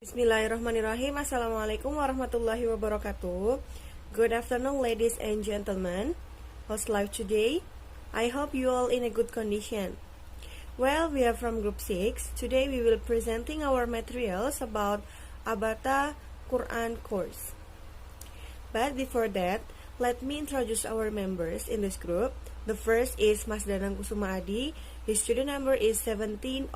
Bismillahirrahmanirrahim. Assalamualaikum warahmatullahi wabarakatuh. Good afternoon, ladies and gentlemen. How's life today? I hope you all in a good condition. Well, we are from Group 6. Today we will presenting our materials about Abata Quran course. But before that, let me introduce our members in this group. The first is Mas Danang Kusuma Adi. His student number is 17013.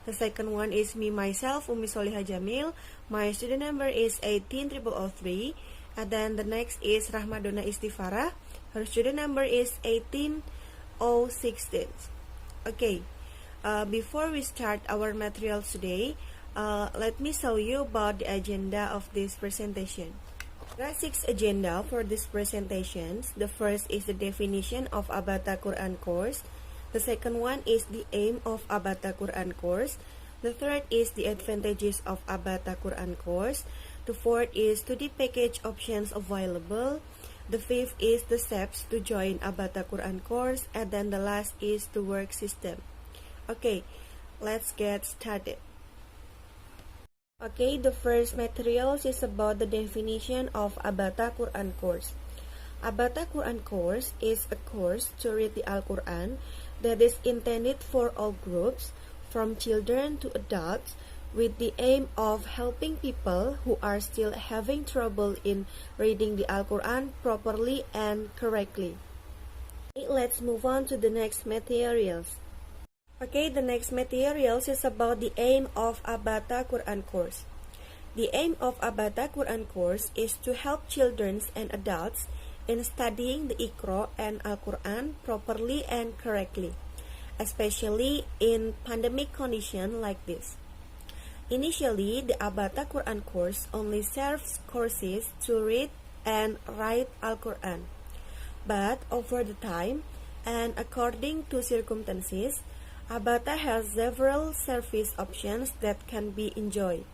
The second one is me myself, Umi Soliha Jamil. My student number is 18003. And then the next is Rahmadona Istifara. Her student number is 18016. Okay, before we start our materials today, let me show you about the agenda of this presentation. There are 6 agenda for these presentations. The first is the definition of Abata Quran course. The second one is the aim of Abata Quran course. The third is the advantages of Abata Quran course. The fourth is study package options available. The fifth is the steps to join Abata Quran course. And then the last is the work system. Okay, let's get started. Okay, the first materials is about the definition of Abata Quran course. Abata Quran course is a course to read the Al-Quran that is intended for all groups, from children to adults, with the aim of helping people who are still having trouble in reading the Al-Quran properly and correctly. Okay, let's move on to the next materials. Okay, the next materials is about the aim of Abata Quran course. The aim of Abata Quran course is to help children and adults in studying the Iqra and Al-Quran properly and correctly, especially in pandemic condition like this. Initially, the Abata Quran course only serves courses to read and write Al-Quran. But over the time, and according to circumstances, Abata has several service options that can be enjoyed.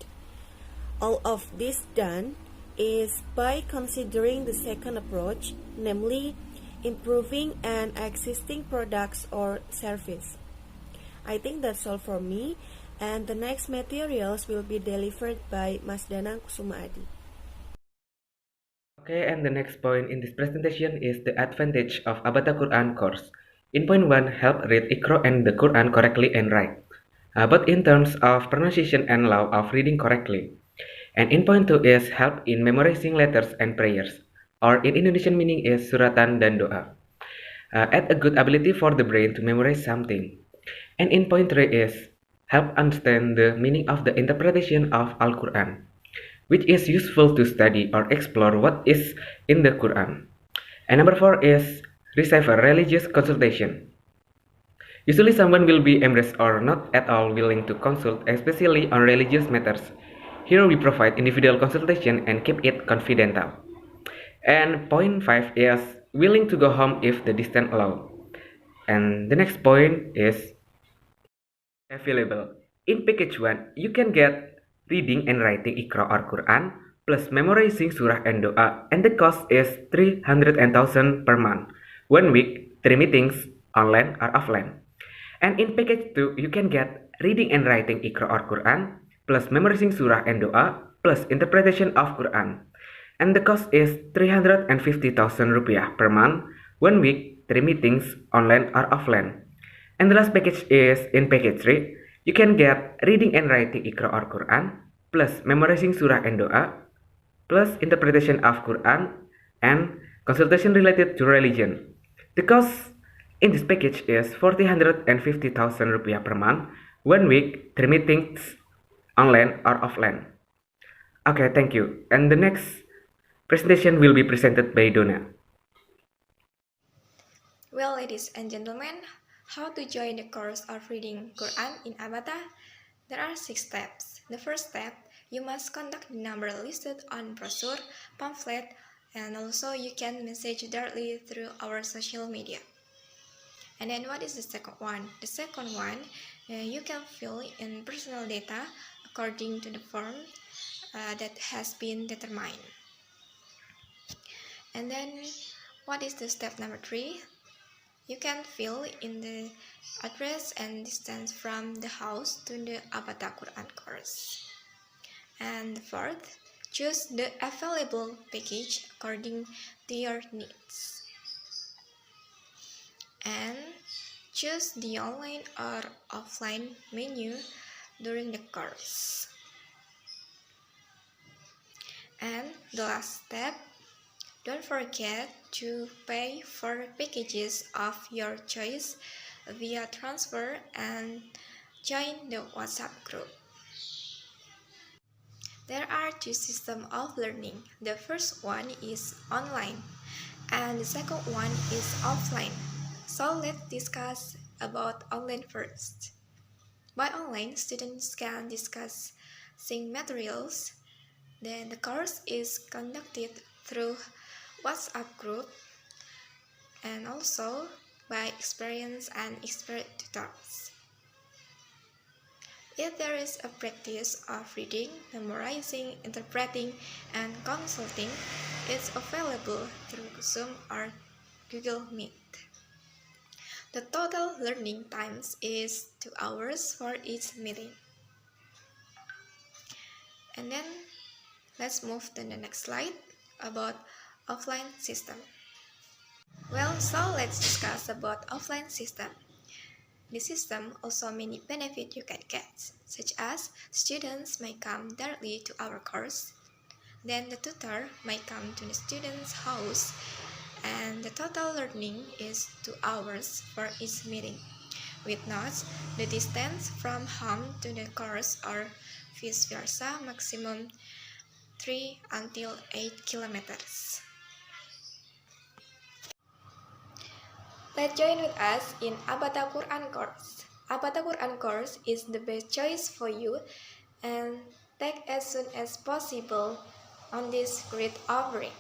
All of this done is by considering the second approach, namely improving an existing products or service. I think that's all for me, and the next materials will be delivered by Mas Danang Kusuma Adi. Okay, and the next point in this presentation is the advantage of Abata Quran course. In point 1, help read Iqra and the Quran correctly and right, but in terms of pronunciation and law of reading correctly. And in point 2 is help in memorizing letters and prayers, or in Indonesian meaning is suratan dan doa. Add a good ability for the brain to memorize something. And in point 3 is help understand the meaning of the interpretation of Al-Quran, which is useful to study or explore what is in the Quran. And number 4 is receive a religious consultation. Usually someone will be embarrassed or not at all willing to consult, especially on religious matters. Here we provide individual consultation and keep it confidential. And point 5 is willing to go home if the distance allow. And the next point is available. In package 1, you can get reading and writing Iqra or Quran plus memorizing surah and doa, and the cost is 300,000 per month. 1 week, 3 meetings, online or offline. And in package 2, you can get reading and writing Iqra or Quran plus memorizing surah and doa plus interpretation of Quran. And the cost is 350,000 rupiah per month, 1 week, 3 meetings, online or offline. And the last package is in package 3, you can get reading and writing Iqra or Quran plus memorizing surah and doa plus interpretation of Quran and consultation related to religion. The cost in this package is 450,000 rupiah per month, 1 week, 3 meetings, online or offline. Okay, thank you. And the next presentation will be presented by Dona. Well, ladies and gentlemen, how to join the course of reading Quran in Abata? There are 6 steps. The first step, you must contact the number listed on brochure, pamphlet, and also you can message directly through our social media. And then what is the second one? The second one, you can fill in personal data according to the form that has been determined. And then what is the step number 3? You can fill in the address and distance from the house to the Abata Quran course. And fourth, choose the available package according to your needs. And choose the online or offline menu during the course. And the last step, don't forget to pay for packages of your choice via transfer and join the WhatsApp group. There are two systems of learning. The first one is online and the second one is offline. So let's discuss about online first. By online, students can discuss same materials. Then the course is conducted through WhatsApp group and also by experience and expert tutors. If there is a practice of reading, memorizing, interpreting, and consulting, it's available through Zoom or Google Meet. The total learning times is 2 hours for each meeting. And then let's move to the next slide about offline system. Well, so let's discuss about offline system. The system also many benefits you can get, such as students may come directly to our course, then the tutor may come to the student's house, and the total learning is 2 hours for each meeting. With notes, the distance from home to the course or vice versa maximum 3 until 8 kilometers. Let's join with us in Abata Quran course. Abata Quran course is the best choice for you and take as soon as possible on this great offering.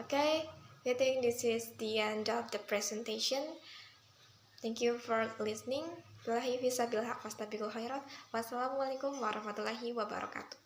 Okay, I think this is the end of the presentation. Thank you for listening. Wassalamualaikum warahmatullahi wabarakatuh.